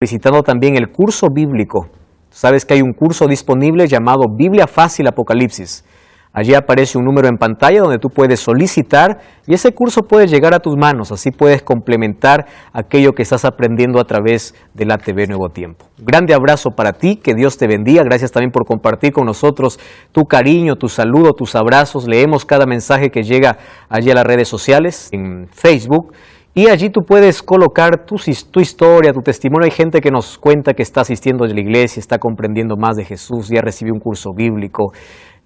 Visitando también el curso bíblico. Sabes que hay un curso disponible llamado Biblia Fácil Apocalipsis. Allí aparece un número en pantalla donde tú puedes solicitar y ese curso puede llegar a tus manos. Así puedes complementar aquello que estás aprendiendo a través de la TV Nuevo Tiempo. Un grande abrazo para ti, que Dios te bendiga. Gracias también por compartir con nosotros tu cariño, tu saludo, tus abrazos. Leemos cada mensaje que llega allí a las redes sociales, en Facebook. Y allí tú puedes colocar tu historia, tu testimonio. Hay gente que nos cuenta que está asistiendo a la iglesia, está comprendiendo más de Jesús, ya recibió un curso bíblico.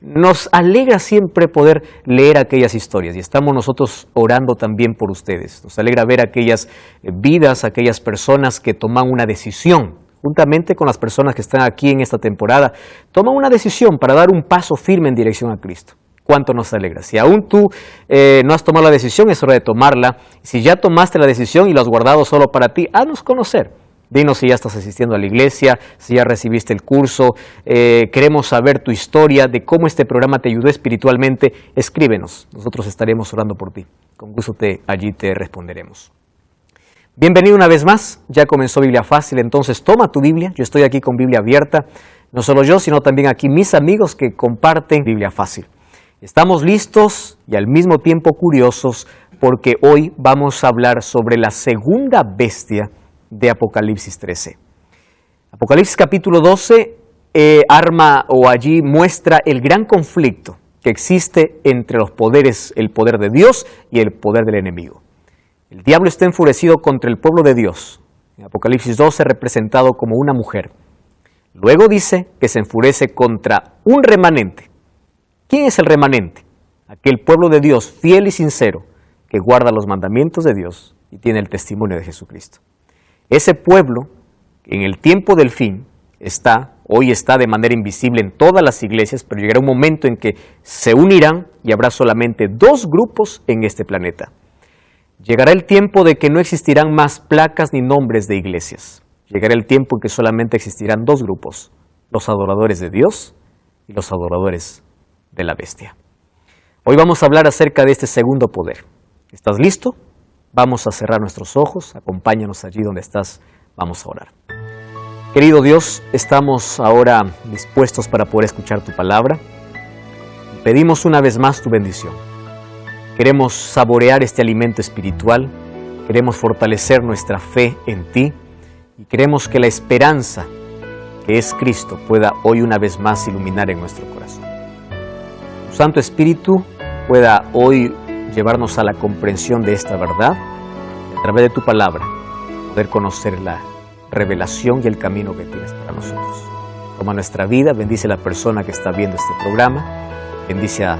Nos alegra siempre poder leer aquellas historias y estamos nosotros orando también por ustedes. Nos alegra ver aquellas vidas, aquellas personas que toman una decisión, juntamente con las personas que están aquí en esta temporada, toman una decisión para dar un paso firme en dirección a Cristo. ¿Cuánto nos alegra? Si aún tú no has tomado la decisión, es hora de tomarla. Si ya tomaste la decisión y lo has guardado solo para ti, haznos conocer. Dinos si ya estás asistiendo a la iglesia, si ya recibiste el curso. Queremos saber tu historia, de cómo este programa te ayudó espiritualmente. Escríbenos, nosotros estaremos orando por ti. Con gusto allí te responderemos. Bienvenido una vez más, ya comenzó Biblia Fácil, entonces toma tu Biblia. Yo estoy aquí con Biblia abierta, no solo yo, sino también aquí mis amigos que comparten Biblia Fácil. Estamos listos y al mismo tiempo curiosos porque hoy vamos a hablar sobre la segunda bestia de Apocalipsis 13. Apocalipsis capítulo 12 allí muestra el gran conflicto que existe entre los poderes, el poder de Dios y el poder del enemigo. El diablo está enfurecido contra el pueblo de Dios. En Apocalipsis 12 representado como una mujer. Luego dice que se enfurece contra un remanente. ¿Quién es el remanente? Aquel pueblo de Dios fiel y sincero que guarda los mandamientos de Dios y tiene el testimonio de Jesucristo. Ese pueblo, en el tiempo del fin, hoy está de manera invisible en todas las iglesias, pero llegará un momento en que se unirán y habrá solamente dos grupos en este planeta. Llegará el tiempo de que no existirán más placas ni nombres de iglesias. Llegará el tiempo en que solamente existirán dos grupos, los adoradores de Dios y los adoradores de la bestia. Hoy vamos a hablar acerca de este segundo poder. ¿Estás listo? Vamos a cerrar nuestros ojos, acompáñanos allí donde estás, vamos a orar. Querido Dios, estamos ahora dispuestos para poder escuchar tu palabra. Pedimos una vez más tu bendición. Queremos saborear este alimento espiritual, queremos fortalecer nuestra fe en ti y queremos que la esperanza que es Cristo pueda hoy una vez más iluminar en nuestro corazón. Tu Santo Espíritu pueda hoy llevarnos a la comprensión de esta verdad, a través de tu palabra, poder conocer la revelación y el camino que tienes para nosotros. Toma nuestra vida, bendice a la persona que está viendo este programa, bendice a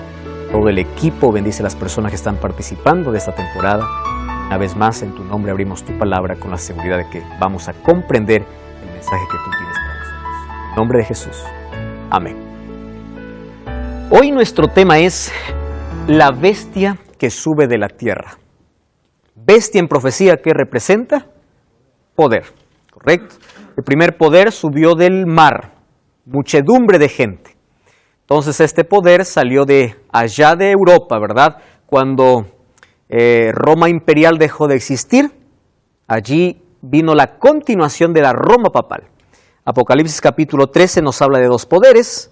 todo el equipo, bendice a las personas que están participando de esta temporada. Una vez más, en tu nombre abrimos tu palabra con la seguridad de que vamos a comprender el mensaje que tú tienes para nosotros. En nombre de Jesús. Amén. Hoy nuestro tema es la bestia que sube de la tierra. Bestia en profecía, ¿qué representa? Poder, ¿correcto? El primer poder subió del mar, muchedumbre de gente. Entonces este poder salió de allá de Europa, ¿verdad? Cuando Roma imperial dejó de existir, allí vino la continuación de la Roma papal. Apocalipsis capítulo 13 nos habla de dos poderes,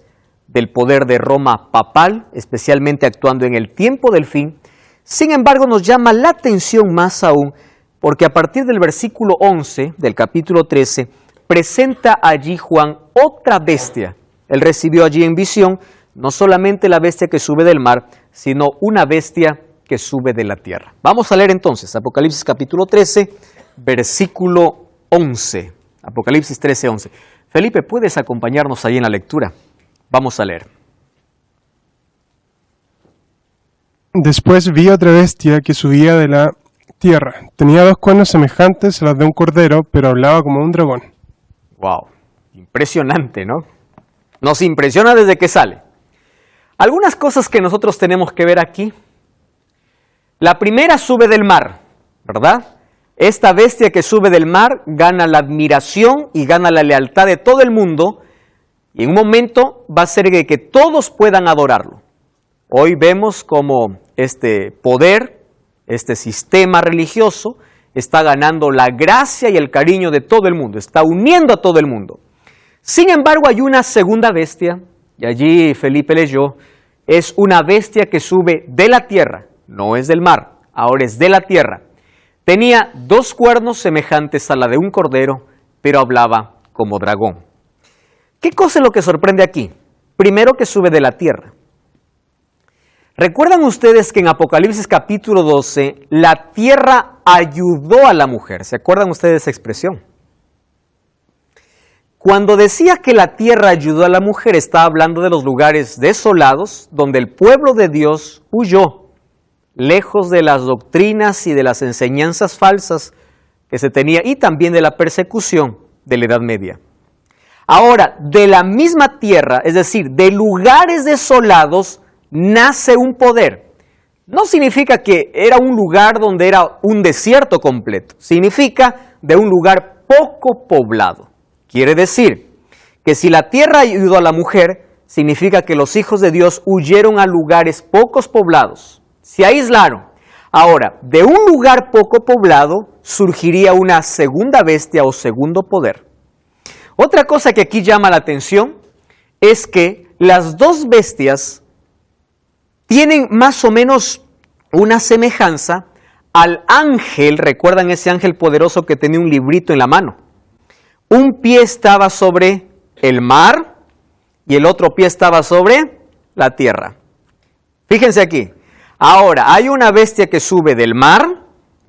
del poder de Roma papal, especialmente actuando en el tiempo del fin. Sin embargo, nos llama la atención más aún, porque a partir del versículo 11 del capítulo 13, presenta allí Juan otra bestia. Él recibió allí en visión no solamente la bestia que sube del mar, sino una bestia que sube de la tierra. Vamos a leer entonces Apocalipsis capítulo 13, versículo 11. Apocalipsis 13, 11. Felipe, ¿puedes acompañarnos ahí en la lectura? Vamos a leer. Después vi otra bestia que subía de la tierra. Tenía dos cuernos semejantes a los de un cordero, pero hablaba como un dragón. Wow, impresionante, ¿no? Nos impresiona desde que sale. Algunas cosas que nosotros tenemos que ver aquí. La primera sube del mar, ¿verdad? Esta bestia que sube del mar gana la admiración y gana la lealtad de todo el mundo y en un momento va a ser de que todos puedan adorarlo. Hoy vemos como este poder, este sistema religioso, está ganando la gracia y el cariño de todo el mundo, está uniendo a todo el mundo. Sin embargo, hay una segunda bestia, y allí Felipe leyó, es una bestia que sube de la tierra, no es del mar, ahora es de la tierra. Tenía 2 cuernos semejantes a la de un cordero, pero hablaba como dragón. ¿Qué cosa es lo que sorprende aquí? Primero, que sube de la tierra. ¿Recuerdan ustedes que en Apocalipsis capítulo 12, la tierra ayudó a la mujer? ¿Se acuerdan ustedes de esa expresión? Cuando decía que la tierra ayudó a la mujer, estaba hablando de los lugares desolados donde el pueblo de Dios huyó, lejos de las doctrinas y de las enseñanzas falsas que se tenía y también de la persecución de la Edad Media. Ahora, de la misma tierra, es decir, de lugares desolados, nace un poder. No significa que era un lugar donde era un desierto completo, significa de un lugar poco poblado. Quiere decir que si la tierra ayudó a la mujer, significa que los hijos de Dios huyeron a lugares pocos poblados, se aislaron. Ahora, de un lugar poco poblado surgiría una segunda bestia o segundo poder. Otra cosa que aquí llama la atención es que las 2 bestias tienen más o menos una semejanza al ángel. ¿Recuerdan ese ángel poderoso que tenía un librito en la mano? Un pie estaba sobre el mar y el otro pie estaba sobre la tierra. Fíjense aquí. Ahora, hay una bestia que sube del mar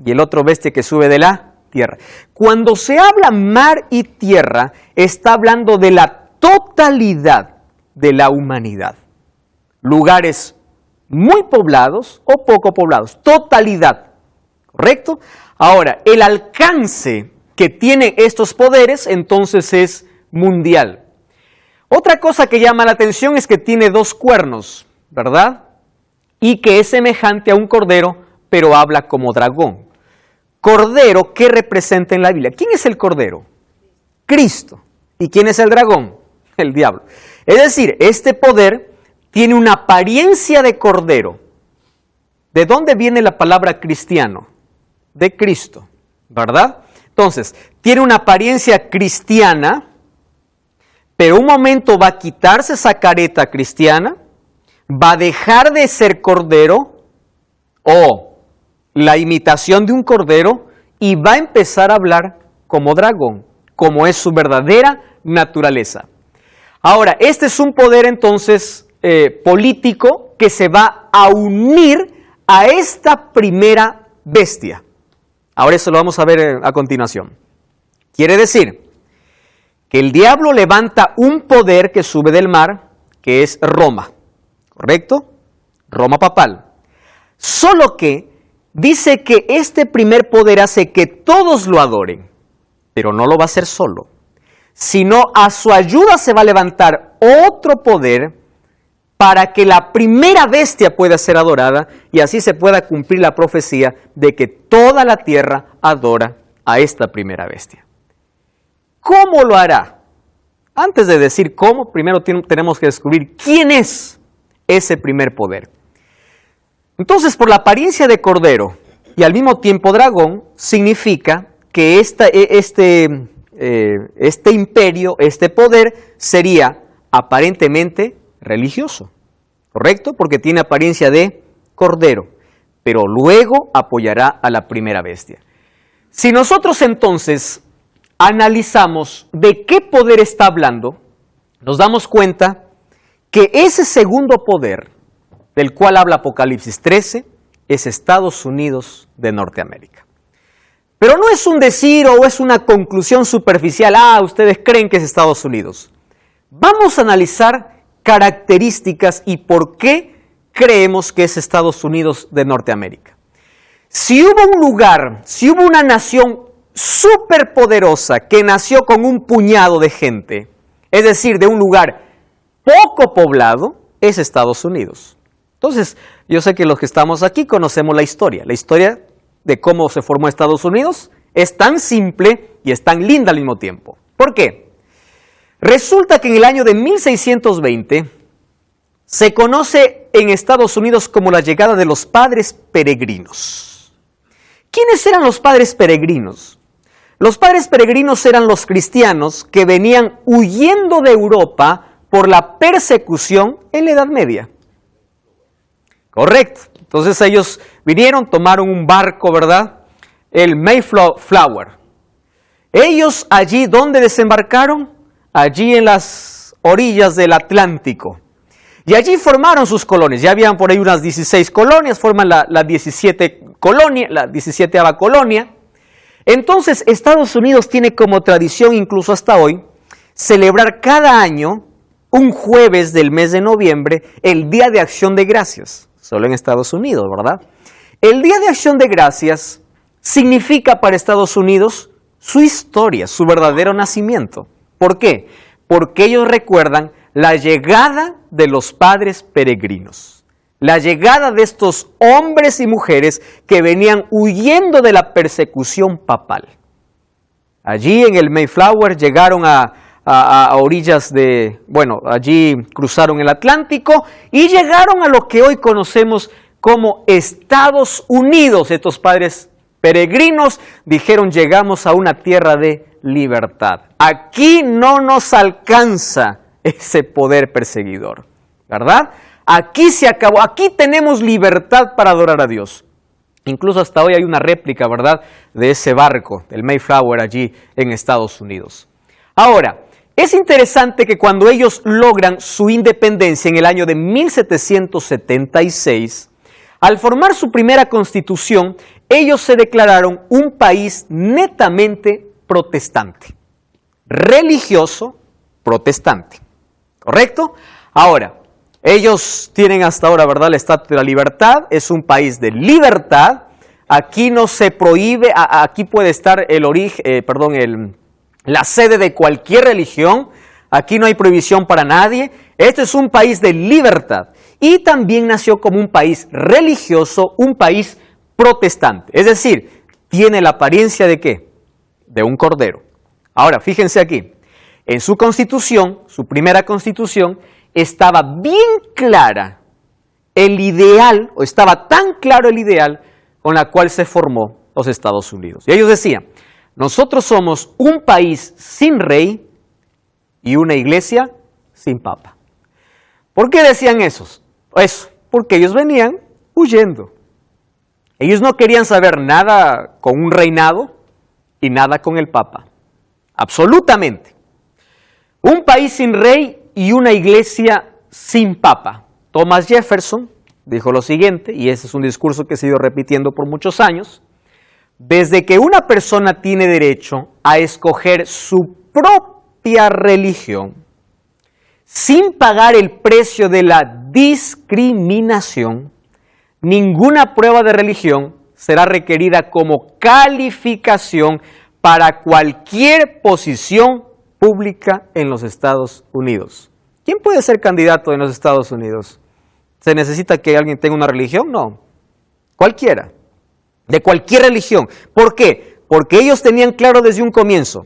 y el otro bestia que sube de la tierra. Cuando se habla mar y tierra, está hablando de la totalidad de la humanidad. Lugares muy poblados o poco poblados. Totalidad. ¿Correcto? Ahora, el alcance que tienen estos poderes entonces es mundial. Otra cosa que llama la atención es que tiene 2 cuernos, ¿verdad? Y que es semejante a un cordero, pero habla como dragón. Cordero, ¿qué representa en la Biblia? ¿Quién es el cordero? Cristo. ¿Y quién es el dragón? El diablo. Es decir, este poder tiene una apariencia de cordero. ¿De dónde viene la palabra cristiano? De Cristo, ¿verdad? Entonces, tiene una apariencia cristiana, pero un momento va a quitarse esa careta cristiana, va a dejar de ser cordero o la imitación de un cordero y va a empezar a hablar como dragón, como es su verdadera naturaleza. Ahora, este es un poder entonces político que se va a unir a esta primera bestia. Ahora eso lo vamos a ver a continuación. Quiere decir que el diablo levanta un poder que sube del mar, que es Roma, ¿correcto? Roma papal. Solo que dice que este primer poder hace que todos lo adoren, pero no lo va a hacer solo, sino a su ayuda se va a levantar otro poder para que la primera bestia pueda ser adorada y así se pueda cumplir la profecía de que toda la tierra adora a esta primera bestia. ¿Cómo lo hará? Antes de decir cómo, primero tenemos que descubrir quién es ese primer poder. Entonces, por la apariencia de cordero y al mismo tiempo dragón, significa que este imperio, este poder, sería aparentemente religioso, ¿correcto? Porque tiene apariencia de cordero, pero luego apoyará a la primera bestia. Si nosotros entonces analizamos de qué poder está hablando, nos damos cuenta que ese segundo poder del cual habla Apocalipsis 13 es Estados Unidos de Norteamérica. Pero no es un decir o es una conclusión superficial, ustedes creen que es Estados Unidos. Vamos a analizar características y por qué creemos que es Estados Unidos de Norteamérica. Si hubo un lugar, si hubo una nación superpoderosa que nació con un puñado de gente, es decir, de un lugar poco poblado, es Estados Unidos. Entonces, yo sé que los que estamos aquí conocemos la historia de cómo se formó Estados Unidos es tan simple y es tan linda al mismo tiempo. ¿Por qué? Resulta que en el año de 1620 se conoce en Estados Unidos como la llegada de los padres peregrinos. ¿Quiénes eran los padres peregrinos? Los padres peregrinos eran los cristianos que venían huyendo de Europa por la persecución en la Edad Media. Correcto. Entonces ellos vinieron, tomaron un barco, ¿verdad? El Mayflower. Ellos allí, ¿dónde desembarcaron? Allí en las orillas del Atlántico. Y allí formaron sus colonias. Ya habían por ahí unas 16 colonias, forman la 17ª colonia. Entonces, Estados Unidos tiene como tradición, incluso hasta hoy, celebrar cada año, un jueves del mes de noviembre, el Día de Acción de Gracias. Solo en Estados Unidos, ¿verdad? El Día de Acción de Gracias significa para Estados Unidos su historia, su verdadero nacimiento. ¿Por qué? Porque ellos recuerdan la llegada de los padres peregrinos, la llegada de estos hombres y mujeres que venían huyendo de la persecución papal. Allí en el Mayflower llegaron a orillas de, allí cruzaron el Atlántico y llegaron a lo que hoy conocemos como Estados Unidos. Estos padres peregrinos dijeron, llegamos a una tierra de libertad. Aquí no nos alcanza ese poder perseguidor, ¿verdad? Aquí se acabó, aquí tenemos libertad para adorar a Dios. Incluso hasta hoy hay una réplica, ¿verdad?, de ese barco, del Mayflower, allí en Estados Unidos. Ahora, es interesante que cuando ellos logran su independencia en el año de 1776, al formar su primera constitución, ellos se declararon un país netamente protestante, religioso protestante, ¿correcto? Ahora, ellos tienen hasta ahora, ¿verdad?, el Estatua de la Libertad, es un país de libertad, aquí no se prohíbe, aquí puede estar la sede de cualquier religión, aquí no hay prohibición para nadie, este es un país de libertad y también nació como un país religioso, un país protestante, es decir, tiene la apariencia de ¿qué? De un cordero. Ahora, fíjense aquí, en su constitución, su primera constitución, estaba bien clara el ideal, o estaba tan claro el ideal con la cual se formó los Estados Unidos. Y ellos decían, nosotros somos un país sin rey y una iglesia sin papa. ¿Por qué decían eso? Porque ellos venían huyendo. Ellos no querían saber nada con un reinado y nada con el papa. Absolutamente. Un país sin rey y una iglesia sin papa. Thomas Jefferson dijo lo siguiente, y ese es un discurso que se ha ido repitiendo por muchos años: desde que una persona tiene derecho a escoger su propia religión, sin pagar el precio de la discriminación, ninguna prueba de religión será requerida como calificación para cualquier posición pública en los Estados Unidos. ¿Quién puede ser candidato en los Estados Unidos? ¿Se necesita que alguien tenga una religión? No. Cualquiera. De cualquier religión. ¿Por qué? Porque ellos tenían claro desde un comienzo,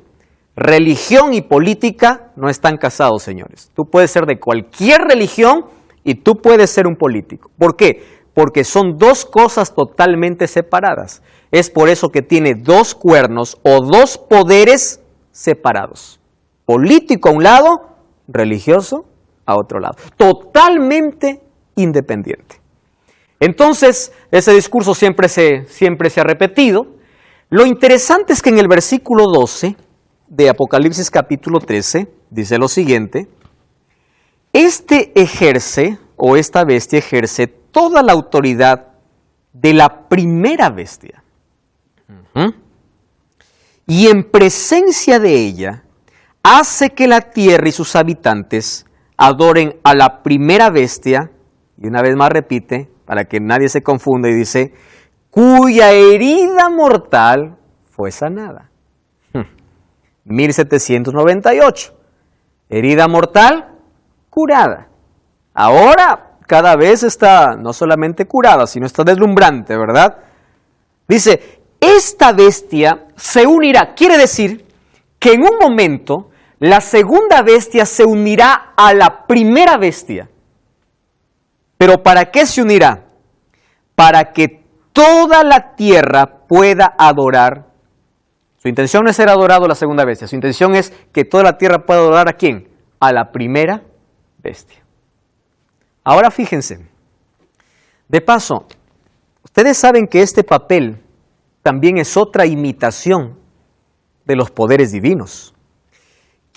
religión y política no están casados, señores. Tú puedes ser de cualquier religión y tú puedes ser un político. ¿Por qué? Porque son dos cosas totalmente separadas. Es por eso que tiene dos cuernos o dos poderes separados. Político a un lado, religioso a otro lado. Totalmente independiente. Entonces, ese discurso siempre se ha repetido. Lo interesante es que en el versículo 12 de Apocalipsis capítulo 13, dice lo siguiente: esta bestia ejerce toda la autoridad de la primera bestia. Y en presencia de ella, hace que la tierra y sus habitantes adoren a la primera bestia, y una vez más repite, para que nadie se confunda, y dice, cuya herida mortal fue sanada. 1798. Herida mortal, curada. Ahora cada vez está no solamente curada, sino está deslumbrante, ¿verdad? Dice, esta bestia se unirá, quiere decir que en un momento la segunda bestia se unirá a la primera bestia. ¿Pero para qué se unirá? Para que toda la tierra pueda adorar. Su intención no es ser adorado a la segunda bestia, su intención es que toda la tierra pueda adorar ¿a quién? A la primera bestia. Ahora fíjense, de paso, ustedes saben que este papel también es otra imitación de los poderes divinos.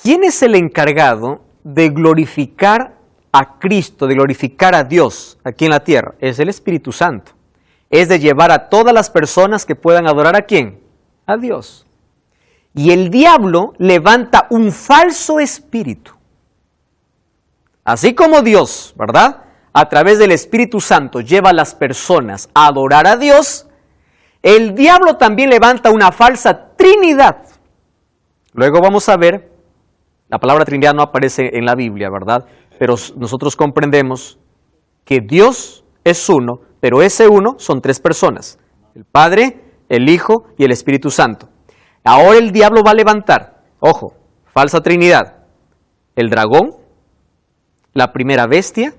¿Quién es el encargado de glorificar a Cristo, de glorificar a Dios aquí en la tierra? Es el Espíritu Santo. Es de llevar a todas las personas que puedan adorar ¿a quién? A Dios. Y el diablo levanta un falso espíritu. Así como Dios, ¿verdad? A través del Espíritu Santo lleva a las personas a adorar a Dios, el diablo también levanta una falsa Trinidad. Luego vamos a ver, la palabra Trinidad no aparece en la Biblia, ¿verdad? Pero nosotros comprendemos que Dios es uno, pero ese uno son tres personas, el Padre, el Hijo y el Espíritu Santo. Ahora el diablo va a levantar, ojo, falsa Trinidad, el dragón, la primera bestia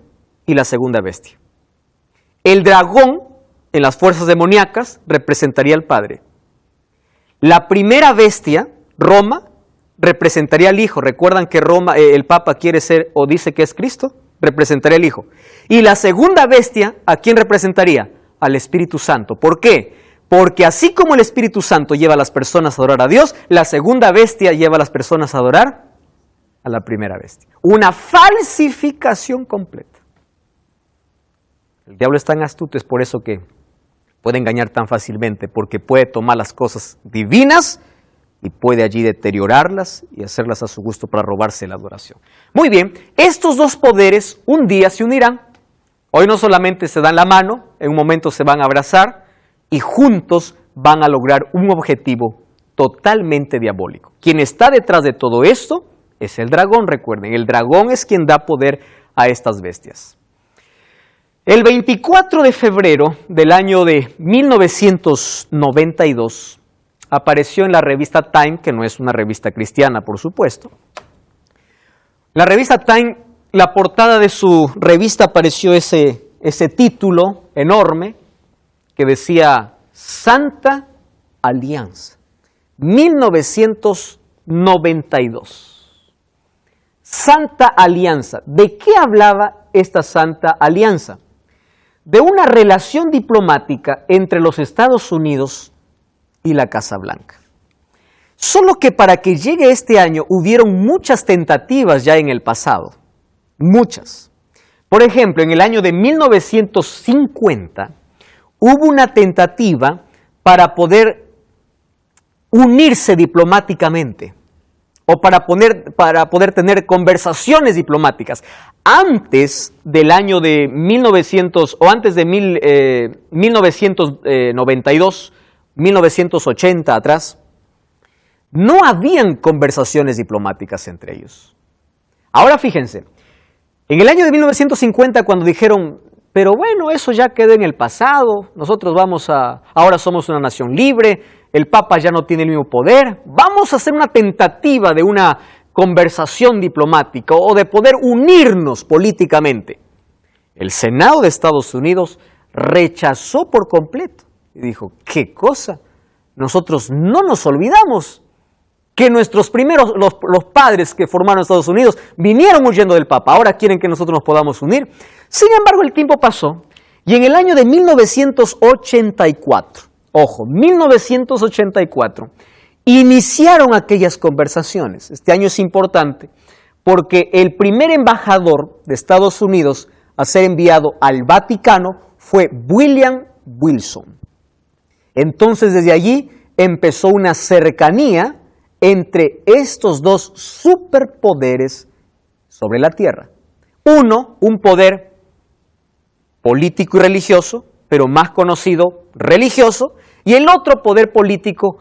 y la segunda bestia. El dragón, en las fuerzas demoníacas, representaría al Padre. La primera bestia, Roma, representaría al Hijo. ¿Recuerdan que Roma, el Papa quiere ser o dice que es Cristo? Representaría al Hijo. Y la segunda bestia, ¿a quién representaría? Al Espíritu Santo. ¿Por qué? Porque así como el Espíritu Santo lleva a las personas a adorar a Dios, la segunda bestia lleva a las personas a adorar a la primera bestia. Una falsificación completa. El diablo es tan astuto, es por eso que puede engañar tan fácilmente, porque puede tomar las cosas divinas y puede allí deteriorarlas y hacerlas a su gusto para robarse la adoración. Muy bien, estos dos poderes un día se unirán. Hoy no solamente se dan la mano, en un momento se van a abrazar y juntos van a lograr un objetivo totalmente diabólico. Quien está detrás de todo esto es el dragón, recuerden. El dragón es quien da poder a estas bestias. El 24 de febrero del año de 1992 apareció en la revista Time, que no es una revista cristiana, por supuesto. La revista Time, la portada de su revista apareció ese título enorme que decía Santa Alianza, 1992. Santa Alianza. ¿De qué hablaba esta Santa Alianza? De una relación diplomática entre los Estados Unidos y la Casa Blanca. Solo que para que llegue este año hubieron muchas tentativas ya en el pasado. Muchas. Por ejemplo, en el año de 1950 hubo una tentativa para poder unirse diplomáticamente o para poder tener conversaciones diplomáticas. Antes del año de 1900 o antes de 1992, 1980 atrás, no habían conversaciones diplomáticas entre ellos. Ahora fíjense, en el año de 1950 cuando dijeron, pero bueno, eso ya quedó en el pasado, nosotros ahora somos una nación libre, el Papa ya no tiene el mismo poder, vamos a hacer una tentativa de una conversación diplomática o de poder unirnos políticamente. El Senado de Estados Unidos rechazó por completo y dijo, ¿qué cosa? Nosotros no nos olvidamos que nuestros primeros, los padres que formaron Estados Unidos vinieron huyendo del Papa, ahora quieren que nosotros nos podamos unir. Sin embargo, el tiempo pasó y en el año de 1984, ojo, 1984, iniciaron aquellas conversaciones. Este año es importante porque el primer embajador de Estados Unidos a ser enviado al Vaticano fue William Wilson. Entonces, desde allí empezó una cercanía entre estos dos superpoderes sobre la tierra. Uno, un poder político y religioso, pero más conocido religioso, y el otro poder político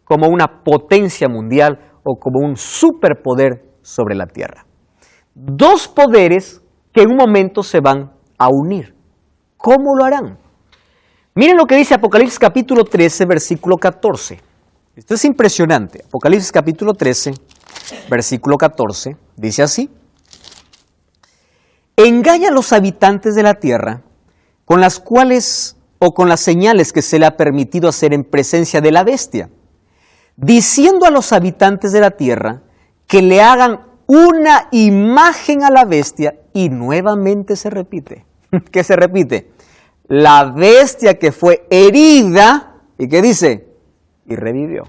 como una potencia mundial o como un superpoder sobre la tierra. Dos poderes que en un momento se van a unir. ¿Cómo lo harán? Miren lo que dice Apocalipsis capítulo 13, versículo 14. Esto es impresionante. Apocalipsis capítulo 13, versículo 14, dice así. Engaña a los habitantes de la tierra con las o con las señales que se le ha permitido hacer en presencia de la bestia, diciendo a los habitantes de la tierra que le hagan una imagen a la bestia, y nuevamente se repite. ¿Qué se repite? La bestia que fue herida, ¿y qué dice? Y revivió.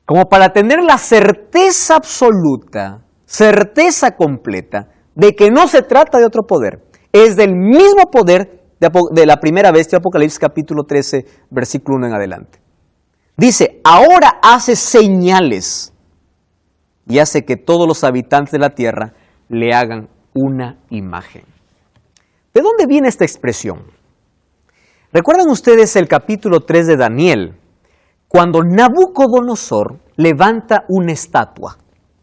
Como para tener la certeza absoluta, certeza completa, de que no se trata de otro poder, es del mismo poder de la primera bestia, Apocalipsis capítulo 13, versículo 1 en adelante. Dice, ahora hace señales y hace que todos los habitantes de la tierra le hagan una imagen. ¿De dónde viene esta expresión? ¿Recuerdan ustedes el capítulo 3 de Daniel? Cuando Nabucodonosor levanta una estatua.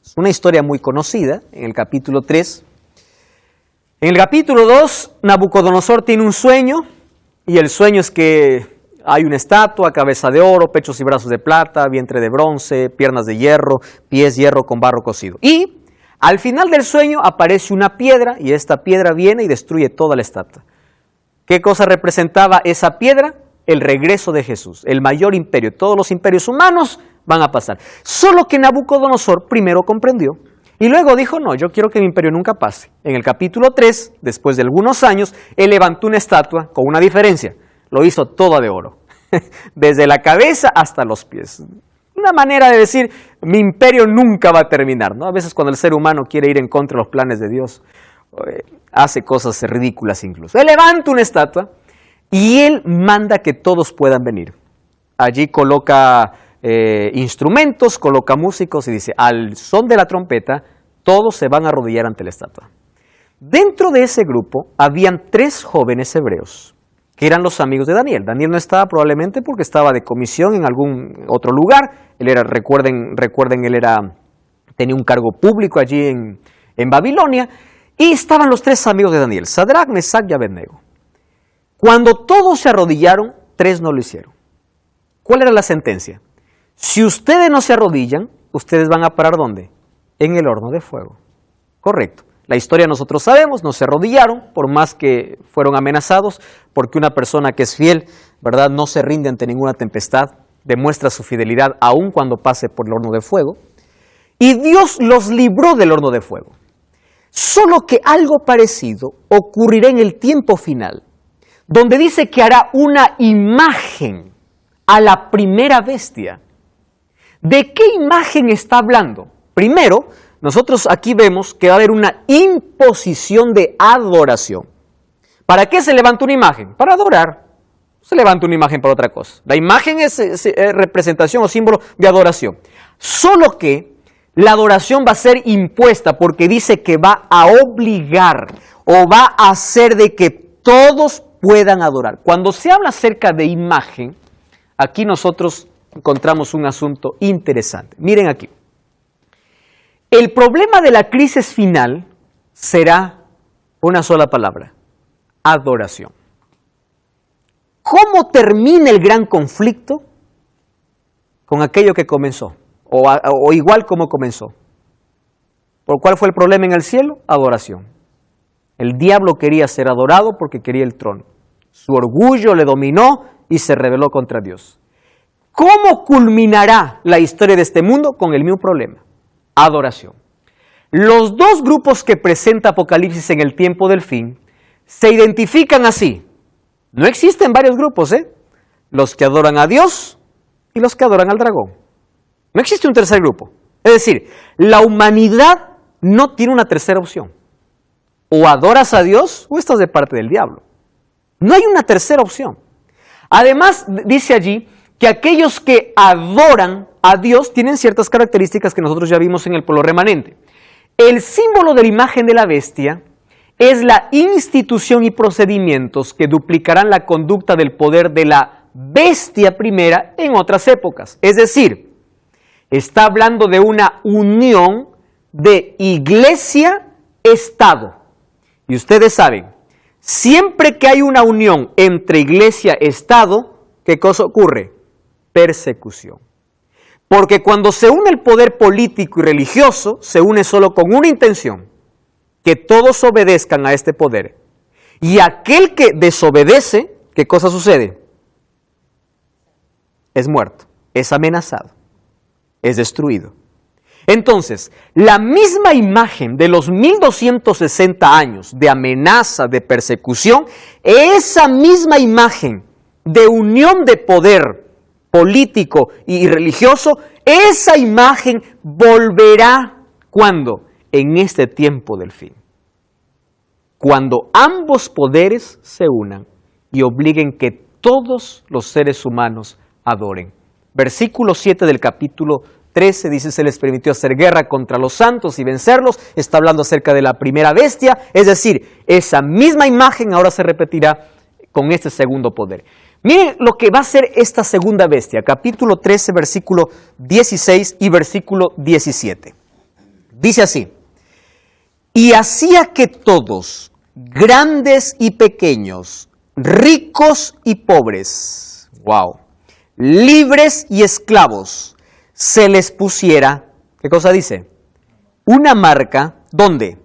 Es una historia muy conocida en el capítulo 3. En el capítulo 2, Nabucodonosor tiene un sueño, y el sueño es que hay una estatua, cabeza de oro, pechos y brazos de plata, vientre de bronce, piernas de hierro, pies hierro con barro cocido. Y al final del sueño aparece una piedra, y esta piedra viene y destruye toda la estatua. ¿Qué cosa representaba esa piedra? El regreso de Jesús, el mayor imperio. Todos los imperios humanos van a pasar. Solo que Nabucodonosor primero comprendió y luego dijo, no, yo quiero que mi imperio nunca pase. En el capítulo 3, después de algunos años, él levantó una estatua con una diferencia. Lo hizo toda de oro, desde la cabeza hasta los pies. Una manera de decir, mi imperio nunca va a terminar, ¿no? A veces cuando el ser humano quiere ir en contra de los planes de Dios, hace cosas ridículas incluso. Él levanta una estatua y él manda que todos puedan venir. Allí coloca instrumentos, coloca músicos y dice, al son de la trompeta, todos se van a arrodillar ante la estatua. Dentro de ese grupo habían 3 jóvenes hebreos, que eran los amigos de Daniel. Daniel no estaba probablemente porque estaba de comisión en algún otro lugar. Él era, recuerden, él tenía un cargo público allí en Babilonia. Y estaban los 3 amigos de Daniel, Sadrac, Mesac y Abednego. Cuando todos se arrodillaron, 3 no lo hicieron. ¿Cuál era la sentencia? Si ustedes no se arrodillan, ustedes van a parar ¿dónde? En el horno de fuego. Correcto. La historia nosotros sabemos, no se arrodillaron, por más que fueron amenazados, porque una persona que es fiel, ¿verdad?, no se rinde ante ninguna tempestad, demuestra su fidelidad aun cuando pase por el horno de fuego. Y Dios los libró del horno de fuego. Solo que algo parecido ocurrirá en el tiempo final, donde dice que hará una imagen a la primera bestia. ¿De qué imagen está hablando? Primero, nosotros aquí vemos que va a haber una imposición de adoración. ¿Para qué se levanta una imagen? Para adorar. Se levanta una imagen para otra cosa. La imagen es representación o símbolo de adoración. Solo que la adoración va a ser impuesta porque dice que va a obligar o va a hacer de que todos puedan adorar. Cuando se habla acerca de imagen, aquí nosotros encontramos un asunto interesante. Miren aquí. El problema de la crisis final será una sola palabra: adoración. ¿Cómo termina el gran conflicto? Con aquello que comenzó, o igual como comenzó. ¿Por cuál fue el problema en el cielo? Adoración. El diablo quería ser adorado porque quería el trono. Su orgullo le dominó y se rebeló contra Dios. ¿Cómo culminará la historia de este mundo? Con el mismo problema: adoración. Los 2 grupos que presenta Apocalipsis en el tiempo del fin se identifican así. No existen varios grupos, los que adoran a Dios y los que adoran al dragón. No existe un tercer grupo. Es decir, la humanidad no tiene una tercera opción. O adoras a Dios o estás de parte del diablo. No hay una tercera opción. Además, dice allí que aquellos que adoran a Dios tienen ciertas características que nosotros ya vimos en el pueblo remanente. El símbolo de la imagen de la bestia es la institución y procedimientos que duplicarán la conducta del poder de la bestia primera en otras épocas. Es decir, está hablando de una unión de iglesia-estado. Y ustedes saben, siempre que hay una unión entre iglesia-estado, ¿qué cosa ocurre? Persecución. Porque cuando se une el poder político y religioso, se une solo con una intención: que todos obedezcan a este poder. Y aquel que desobedece, ¿qué cosa sucede? Es muerto, es amenazado, es destruido. Entonces, la misma imagen de los 1260 años de amenaza, de persecución, esa misma imagen de unión de poder político y religioso, esa imagen volverá, ¿cuándo? En este tiempo del fin. Cuando ambos poderes se unan y obliguen que todos los seres humanos adoren. Versículo 7 del capítulo 13 dice: se les permitió hacer guerra contra los santos y vencerlos. Está hablando acerca de la primera bestia, es decir, esa misma imagen ahora se repetirá con este segundo poder. Miren lo que va a ser esta segunda bestia, capítulo 13, versículo 16 y versículo 17. Dice así: y hacía que todos, grandes y pequeños, ricos y pobres, libres y esclavos, se les pusiera, ¿qué cosa dice? Una marca, ¿dónde?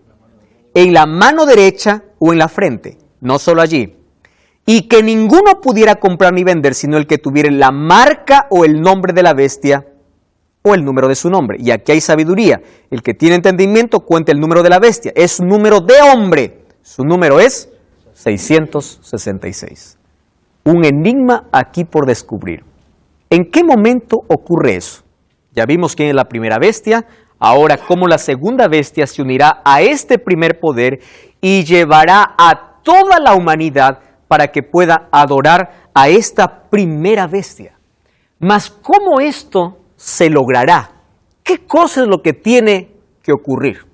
En la mano derecha o en la frente, no solo allí. Y que ninguno pudiera comprar ni vender, sino el que tuviera la marca o el nombre de la bestia o el número de su nombre. Y aquí hay sabiduría. El que tiene entendimiento cuenta el número de la bestia. Es un número de hombre. Su número es 666. Un enigma aquí por descubrir. ¿En qué momento ocurre eso? Ya vimos quién es la primera bestia. Ahora, cómo la segunda bestia se unirá a este primer poder y llevará a toda la humanidad para que pueda adorar a esta primera bestia. Mas, ¿cómo esto se logrará? ¿Qué cosa es lo que tiene que ocurrir?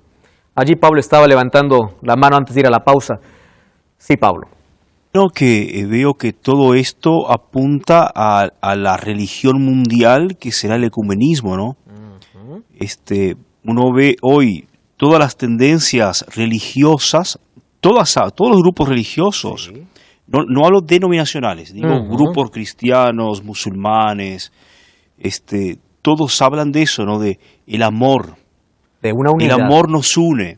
Allí Pablo estaba levantando la mano antes de ir a la pausa. Sí, Pablo. Veo que todo esto apunta a la religión mundial, que será el ecumenismo, ¿no? Uno ve hoy todas las tendencias religiosas, todos los grupos religiosos. Sí. No hablo denominacionales, digo grupos cristianos, musulmanes, todos hablan de eso, ¿no? De el amor. De una unidad. El amor nos une.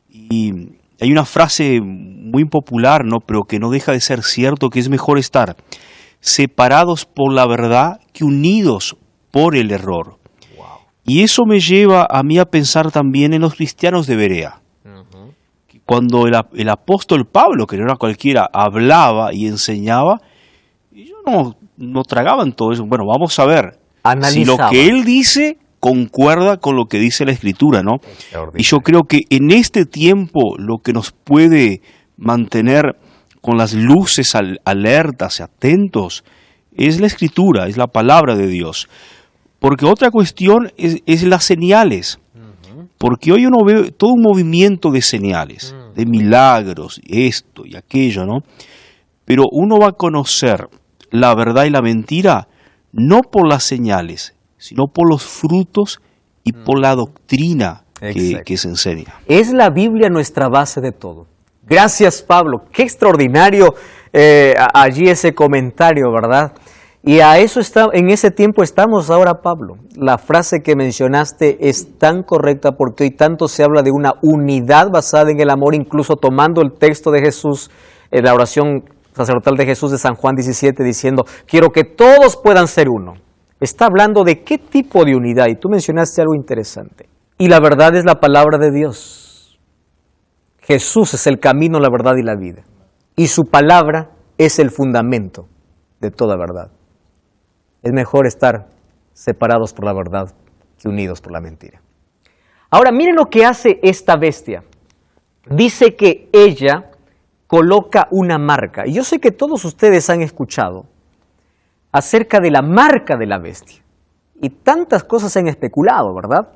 Y hay una frase muy popular, ¿no? Pero que no deja de ser cierto, que es mejor estar separados por la verdad que unidos por el error. Wow. Y eso me lleva a mí a pensar también en los cristianos de Berea. Cuando el apóstol Pablo, que no era cualquiera, hablaba y enseñaba, ellos no tragaban todo eso. Bueno, vamos a ver si lo que él dice concuerda con lo que dice la Escritura, ¿no? Y yo creo que en este tiempo lo que nos puede mantener con las luces alertas y atentos es la Escritura, es la palabra de Dios. Porque otra cuestión es las señales. Porque hoy uno ve todo un movimiento de señales, de milagros, esto y aquello, ¿no? Pero uno va a conocer la verdad y la mentira no por las señales, sino por los frutos y por la doctrina que se enseña. Es la Biblia nuestra base de todo. Gracias, Pablo. Qué extraordinario allí ese comentario, ¿verdad? Y a eso en ese tiempo estamos ahora, Pablo. La frase que mencionaste es tan correcta porque hoy tanto se habla de una unidad basada en el amor, incluso tomando el texto de Jesús, la oración sacerdotal de Jesús de San Juan 17, diciendo: quiero que todos puedan ser uno. Está hablando de qué tipo de unidad, y tú mencionaste algo interesante. Y la verdad es la palabra de Dios. Jesús es el camino, la verdad y la vida. Y su palabra es el fundamento de toda verdad. Es mejor estar separados por la verdad que unidos por la mentira. Ahora, miren lo que hace esta bestia. Dice que ella coloca una marca. Y yo sé que todos ustedes han escuchado acerca de la marca de la bestia. Y tantas cosas se han especulado, ¿verdad?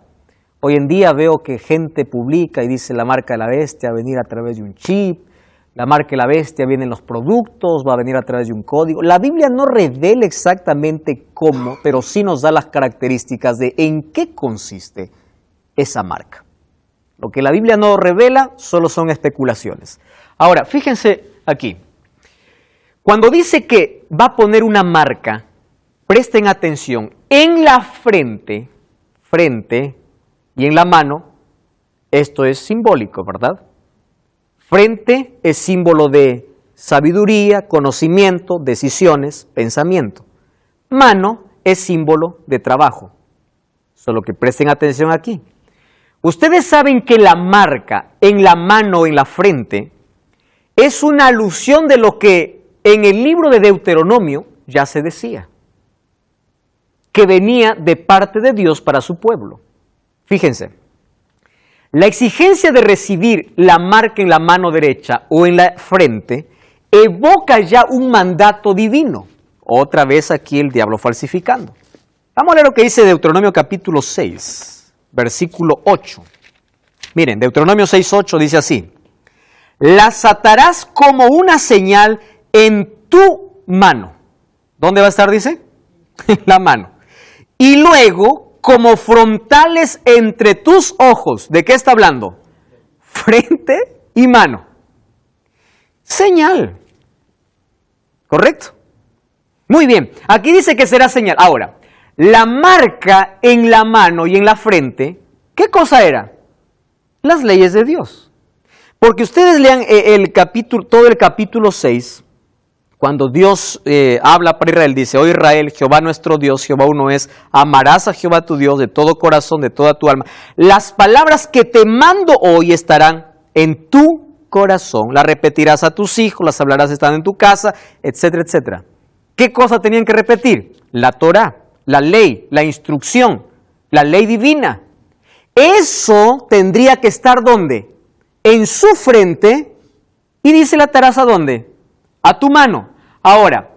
Hoy en día veo que gente publica y dice la marca de la bestia va a venir a través de un chip, la marca de la bestia viene en los productos, va a venir a través de un código. La Biblia no revela exactamente cómo, pero sí nos da las características de en qué consiste esa marca. Lo que la Biblia no revela solo son especulaciones. Ahora, fíjense aquí. Cuando dice que va a poner una marca, presten atención, en la frente y en la mano, esto es simbólico, ¿verdad? Frente es símbolo de sabiduría, conocimiento, decisiones, pensamiento. Mano es símbolo de trabajo. Solo que presten atención aquí. Ustedes saben que la marca en la mano o en la frente es una alusión de lo que en el libro de Deuteronomio ya se decía, que venía de parte de Dios para su pueblo. Fíjense, la exigencia de recibir la marca en la mano derecha o en la frente evoca ya un mandato divino. Otra vez aquí el diablo falsificando. Vamos a leer lo que dice Deuteronomio capítulo 6, versículo 8. Miren, Deuteronomio 6:8 dice así: las atarás como una señal en tu mano. ¿Dónde va a estar, dice? En la mano. Y luego, como frontales entre tus ojos. ¿De qué está hablando? Frente y mano. Señal. ¿Correcto? Muy bien. Aquí dice que será señal. Ahora, la marca en la mano y en la frente, ¿qué cosa era? Las leyes de Dios. Porque ustedes lean todo el capítulo 6, cuando Dios habla para Israel, dice: oh Israel, Jehová nuestro Dios, Jehová uno es, amarás a Jehová tu Dios de todo corazón, de toda tu alma. Las palabras que te mando hoy estarán en tu corazón, las repetirás a tus hijos, las hablarás estando en tu casa, etcétera, etcétera. ¿Qué cosa tenían que repetir? La Torá, la ley, la instrucción, la ley divina. Eso tendría que estar ¿dónde? En su frente, y dice la atarás ¿a dónde? A tu mano. Ahora,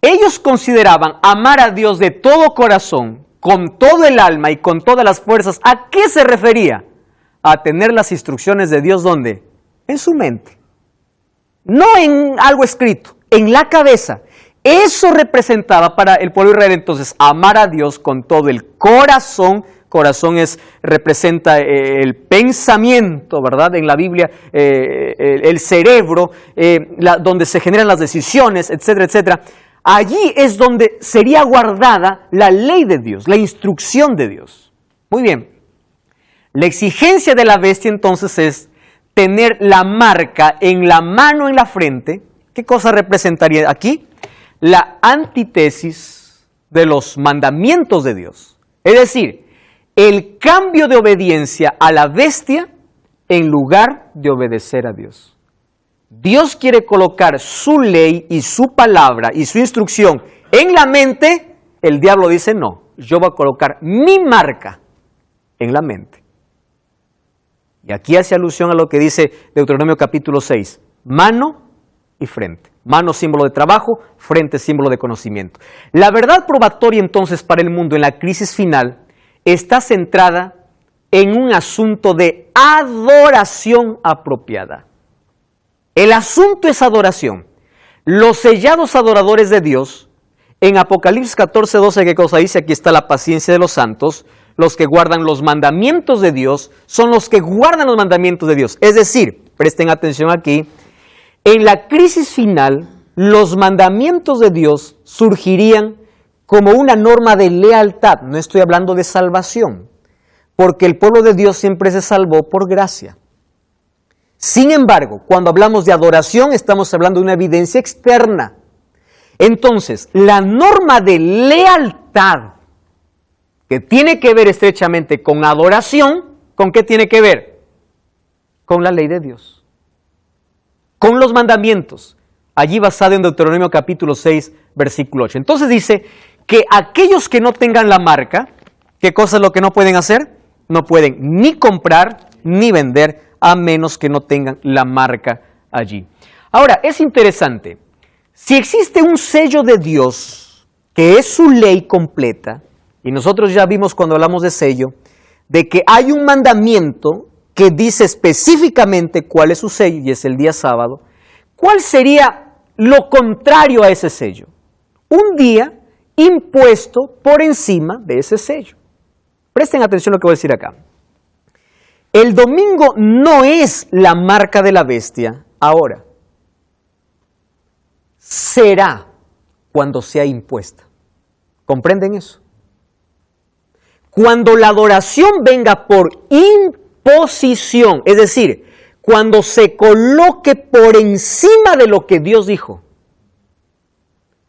ellos consideraban amar a Dios de todo corazón, con todo el alma y con todas las fuerzas. ¿A qué se refería? A tener las instrucciones de Dios ¿dónde? En su mente. No en algo escrito, en la cabeza. Eso representaba para el pueblo de Israel entonces amar a Dios con todo el corazón. Corazón representa el pensamiento, ¿verdad? En la Biblia, el cerebro, donde se generan las decisiones, etcétera, etcétera. Allí es donde sería guardada la ley de Dios, la instrucción de Dios. Muy bien. La exigencia de la bestia entonces es tener la marca en la mano, en la frente. ¿Qué cosa representaría aquí? La antítesis de los mandamientos de Dios. Es decir, el cambio de obediencia a la bestia en lugar de obedecer a Dios. Dios quiere colocar su ley y su palabra y su instrucción en la mente. El diablo dice: no, yo voy a colocar mi marca en la mente. Y aquí hace alusión a lo que dice Deuteronomio capítulo 6. Mano y frente. Mano símbolo de trabajo, frente símbolo de conocimiento. La verdad probatoria entonces para el mundo en la crisis final está centrada en un asunto de adoración apropiada. El asunto es adoración. Los sellados adoradores de Dios, en Apocalipsis 14:12, ¿qué cosa dice? Aquí está la paciencia de los santos. Los que guardan los mandamientos de Dios son los que guardan los mandamientos de Dios. Es decir, presten atención aquí, en la crisis final, los mandamientos de Dios surgirían como una norma de lealtad. No estoy hablando de salvación, porque el pueblo de Dios siempre se salvó por gracia. Sin embargo, cuando hablamos de adoración, estamos hablando de una evidencia externa. Entonces, la norma de lealtad, que tiene que ver estrechamente con adoración, ¿con qué tiene que ver? Con la ley de Dios, con los mandamientos, allí basado en Deuteronomio capítulo 6, versículo 8. Entonces dice que aquellos que no tengan la marca, ¿qué cosa es lo que no pueden hacer? No pueden ni comprar ni vender a menos que no tengan la marca allí. Ahora, es interesante, si existe un sello de Dios, que es su ley completa, y nosotros ya vimos cuando hablamos de sello, de que hay un mandamiento que dice específicamente cuál es su sello, y es el día sábado, ¿cuál sería lo contrario a ese sello? Un día impuesto por encima de ese sello. Presten atención a lo que voy a decir acá. El domingo no es la marca de la bestia ahora. Será cuando sea impuesta. ¿Comprenden eso? Cuando la adoración venga por imposición, es decir, cuando se coloque por encima de lo que Dios dijo,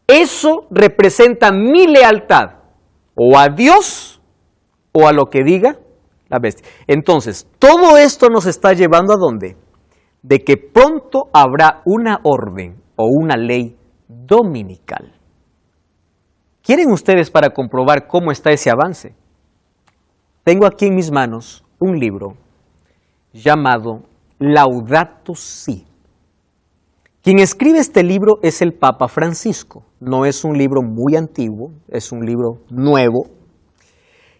eso representa mi lealtad, o a Dios, o a lo que diga la bestia. Entonces, todo esto nos está llevando ¿a dónde? De que pronto habrá una orden o una ley dominical. ¿Quieren ustedes para comprobar cómo está ese avance? Tengo aquí en mis manos un libro llamado Laudato Si. Quien escribe este libro es el Papa Francisco. No es un libro muy antiguo, es un libro nuevo.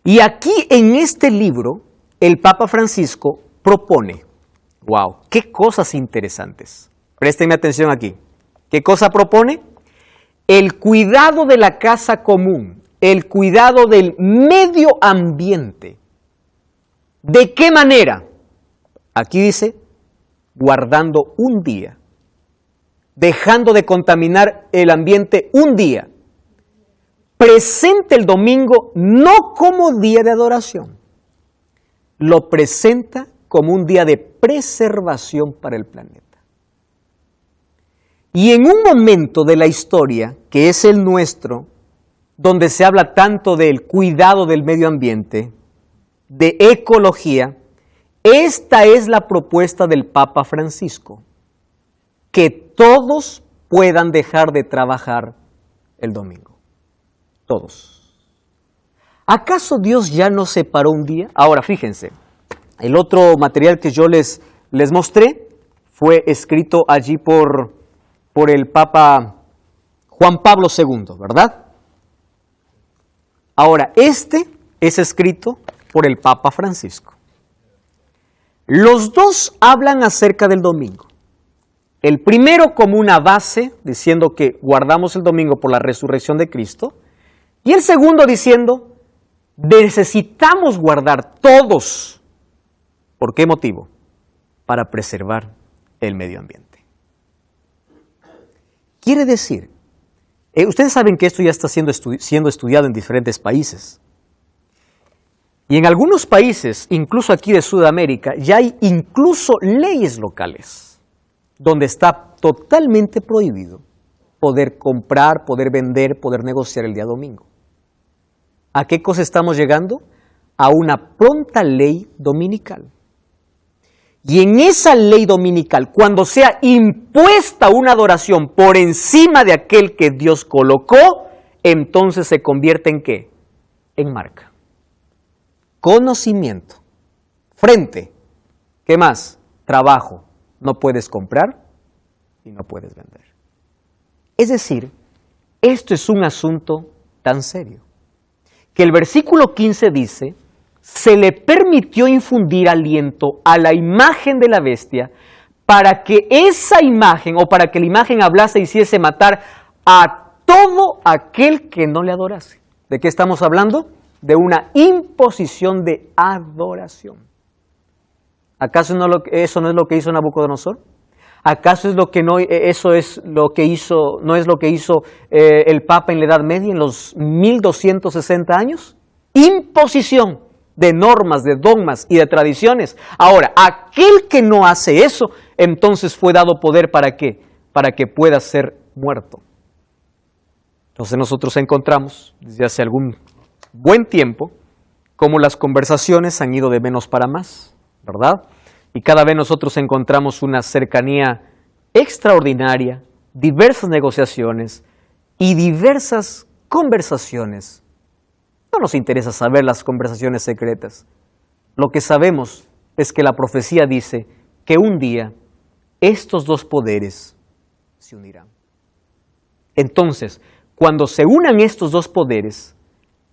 Y aquí en este libro, el Papa Francisco propone, wow, qué cosas interesantes. Préstenme atención aquí. ¿Qué cosa propone? El cuidado de la casa común, el cuidado del medio ambiente. ¿De qué manera? Aquí dice, guardando un día, dejando de contaminar el ambiente un día. Presenta el domingo no como día de adoración, lo presenta como un día de preservación para el planeta. Y en un momento de la historia, que es el nuestro, donde se habla tanto del cuidado del medio ambiente, de ecología, esta es la propuesta del Papa Francisco, que todos puedan dejar de trabajar el domingo. Todos. ¿Acaso Dios ya nos separó un día? Ahora, fíjense, el otro material que yo les mostré fue escrito allí por el Papa Juan Pablo II, ¿verdad? Ahora, este es escrito por el Papa Francisco. Los dos hablan acerca del domingo. El primero como una base, diciendo que guardamos el domingo por la resurrección de Cristo, y el segundo diciendo, necesitamos guardar todos. ¿Por qué motivo? Para preservar el medio ambiente. Quiere decir, ustedes saben que esto ya está siendo estudiado en diferentes países. Y en algunos países, incluso aquí de Sudamérica, ya hay incluso leyes locales, donde está totalmente prohibido poder comprar, poder vender, poder negociar el día domingo. ¿A qué cosa estamos llegando? A una pronta ley dominical. Y en esa ley dominical, cuando sea impuesta una adoración por encima de aquel que Dios colocó, entonces se convierte ¿en qué? En marca. Conocimiento. Frente. ¿Qué más? Trabajo. No puedes comprar y no puedes vender. Es decir, esto es un asunto tan serio que el versículo 15 dice, se le permitió infundir aliento a la imagen de la bestia para que esa imagen, o para que la imagen hablase y hiciese matar a todo aquel que no le adorase. ¿De qué estamos hablando? De una imposición de adoración. ¿Acaso eso no es lo que hizo Nabucodonosor? ¿Acaso es lo que no, eso es lo que hizo, no es lo que hizo el Papa en la Edad Media, en los 1260 años? Imposición de normas, de dogmas y de tradiciones. Ahora, aquel que no hace eso, entonces fue dado poder ¿para qué? Para que pueda ser muerto. Entonces nosotros encontramos, desde hace algún buen tiempo, cómo las conversaciones han ido de menos para más, ¿verdad? Y cada vez nosotros encontramos una cercanía extraordinaria, diversas negociaciones y diversas conversaciones. No nos interesa saber las conversaciones secretas. Lo que sabemos es que la profecía dice que un día estos dos poderes se unirán. Entonces, cuando se unan estos dos poderes,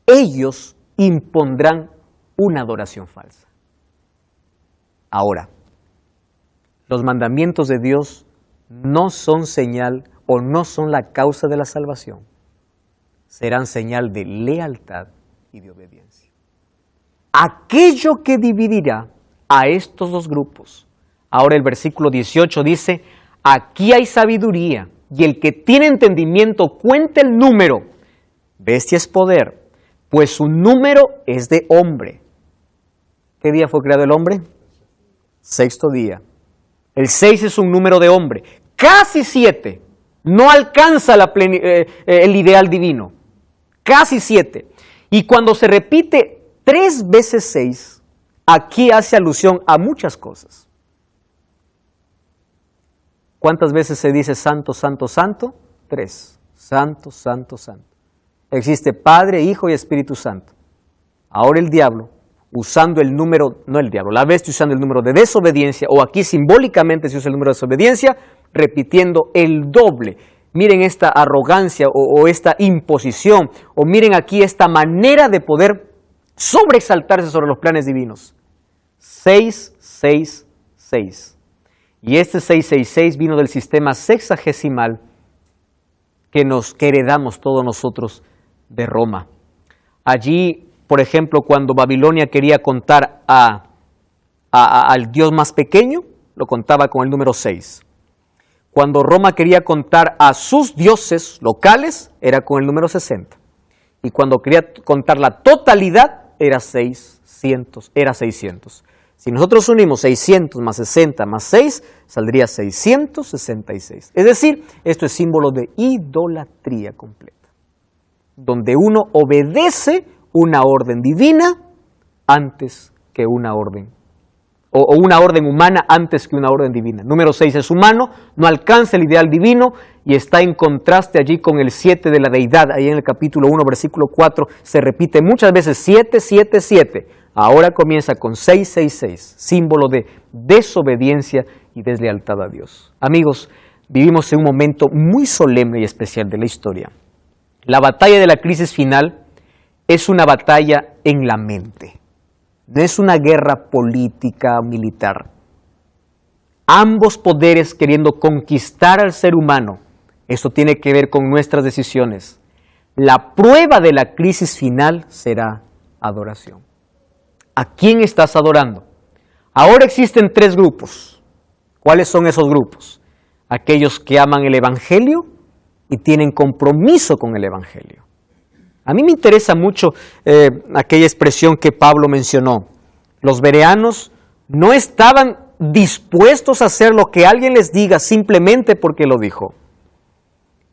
ellos impondrán una adoración falsa. Ahora, los mandamientos de Dios no son señal o no son la causa de la salvación. Serán señal de lealtad y de obediencia. Aquello que dividirá a estos dos grupos. Ahora el versículo 18 dice, aquí hay sabiduría y el que tiene entendimiento cuenta el número. Bestia es poder, pues su número es de hombre. ¿Qué día fue creado el hombre? Sexto día. El 6 es un número de hombre. Casi 7. No alcanza el ideal divino. Casi 7. Y cuando se repite 3 veces 6, aquí hace alusión a muchas cosas. ¿Cuántas veces se dice santo, santo, santo? 3. Santo, santo, santo. Existe Padre, Hijo y Espíritu Santo. Ahora el diablo, usando el número, no el diablo, la bestia usando el número de desobediencia, o aquí simbólicamente se usa el número de desobediencia, repitiendo el doble. Miren esta arrogancia o esta imposición, o miren aquí esta manera de poder sobreexaltarse sobre los planes divinos. 6, 6, 6. Y este 666 vino del sistema sexagesimal que heredamos todos nosotros de Roma. Allí, por ejemplo, cuando Babilonia quería contar al Dios más pequeño, lo contaba con el número 6. Cuando Roma quería contar a sus dioses locales, era con el número 60. Y cuando quería contar la totalidad, era 600. Si nosotros unimos 600 más 60 más 6, saldría 666. Es decir, esto es símbolo de idolatría completa, donde uno obedece una orden divina antes que una orden, o una orden humana antes que una orden divina. Número 6 es humano, no alcanza el ideal divino y está en contraste allí con el 7 de la deidad. Ahí en el capítulo 1, versículo 4, se repite muchas veces 7, 7, 7. Ahora comienza con 666, símbolo de desobediencia y deslealtad a Dios. Amigos, vivimos en un momento muy solemne y especial de la historia. La batalla de la crisis final es una batalla en la mente. No es una guerra política o militar. Ambos poderes queriendo conquistar al ser humano. Esto tiene que ver con nuestras decisiones. La prueba de la crisis final será adoración. ¿A quién estás adorando? Ahora existen 3 grupos. ¿Cuáles son esos grupos? Aquellos que aman el Evangelio y tienen compromiso con el Evangelio. A mí me interesa mucho aquella expresión que Pablo mencionó. Los bereanos no estaban dispuestos a hacer lo que alguien les diga simplemente porque lo dijo.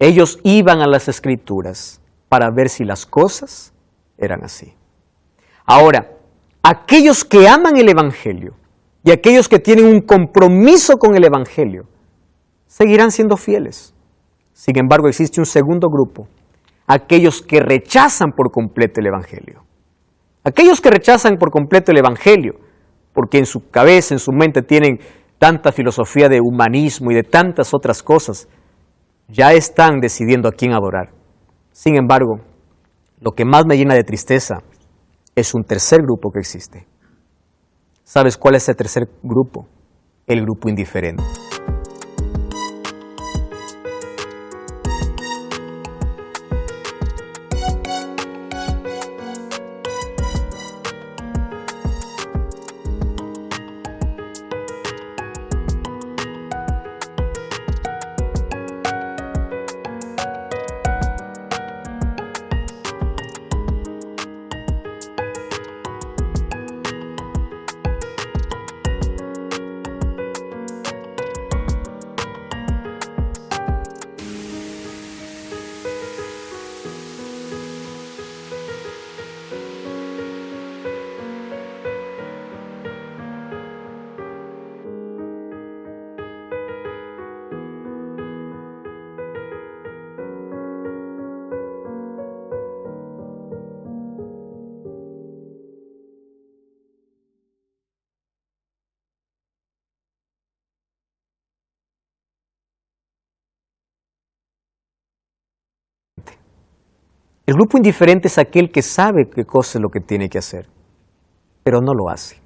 Ellos iban a las Escrituras para ver si las cosas eran así. Ahora, aquellos que aman el Evangelio y aquellos que tienen un compromiso con el Evangelio seguirán siendo fieles. Sin embargo, existe un segundo grupo, aquellos que rechazan por completo el Evangelio. Aquellos que rechazan por completo el Evangelio, porque en su cabeza, en su mente tienen tanta filosofía de humanismo y de tantas otras cosas, ya están decidiendo a quién adorar. Sin embargo, lo que más me llena de tristeza es un tercer grupo que existe. ¿Sabes cuál es ese tercer grupo? El grupo indiferente. El grupo indiferente es aquel que sabe qué cosa es lo que tiene que hacer, pero no lo hace.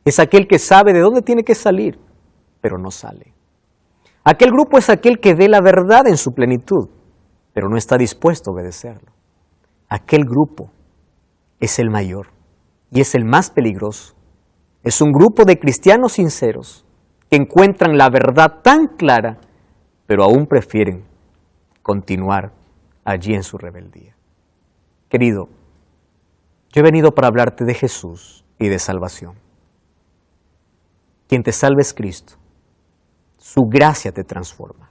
Es aquel que sabe de dónde tiene que salir, pero no sale. Aquel grupo es aquel que ve la verdad en su plenitud, pero no está dispuesto a obedecerlo. Aquel grupo es el mayor y es el más peligroso. Es un grupo de cristianos sinceros que encuentran la verdad tan clara, pero aún prefieren continuar allí en su rebeldía. Querido, yo he venido para hablarte de Jesús y de salvación. Quien te salva es Cristo. Su gracia te transforma.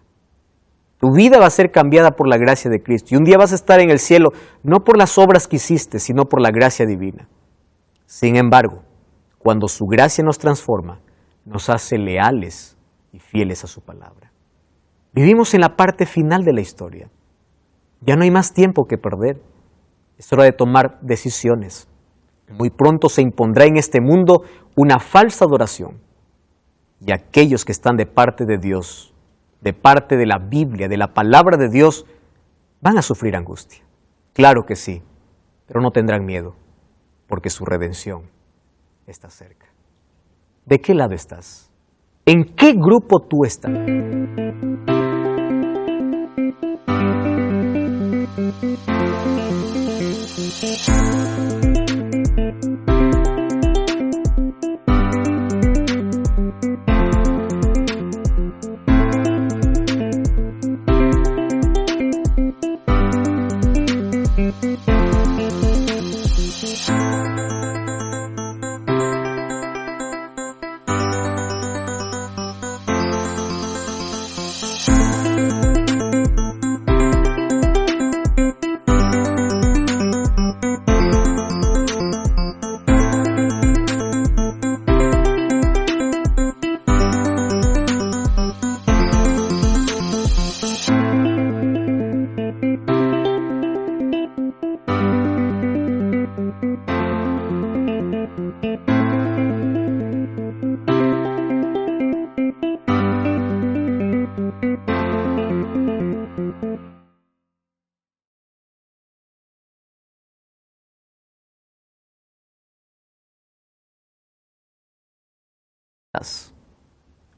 Tu vida va a ser cambiada por la gracia de Cristo. Y un día vas a estar en el cielo, no por las obras que hiciste, sino por la gracia divina. Sin embargo, cuando su gracia nos transforma, nos hace leales y fieles a su palabra. Vivimos en la parte final de la historia. Ya no hay más tiempo que perder. Es hora de tomar decisiones. Muy pronto se impondrá en este mundo una falsa adoración. Y aquellos que están de parte de Dios, de parte de la Biblia, de la palabra de Dios, van a sufrir angustia. Claro que sí, pero no tendrán miedo, porque su redención está cerca. ¿De qué lado estás? ¿En qué grupo tú estás?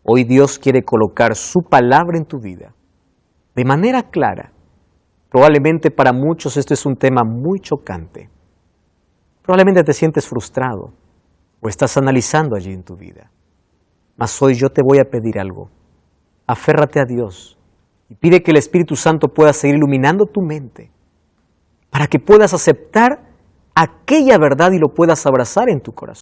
Hoy Dios quiere colocar su palabra en tu vida de manera clara. Probablemente para muchos esto es un tema muy chocante. Probablemente te sientes frustrado o estás analizando allí en tu vida. Mas hoy yo te voy a pedir algo. Aférrate a Dios y pide que el Espíritu Santo pueda seguir iluminando tu mente para que puedas aceptar aquella verdad y lo puedas abrazar en tu corazón.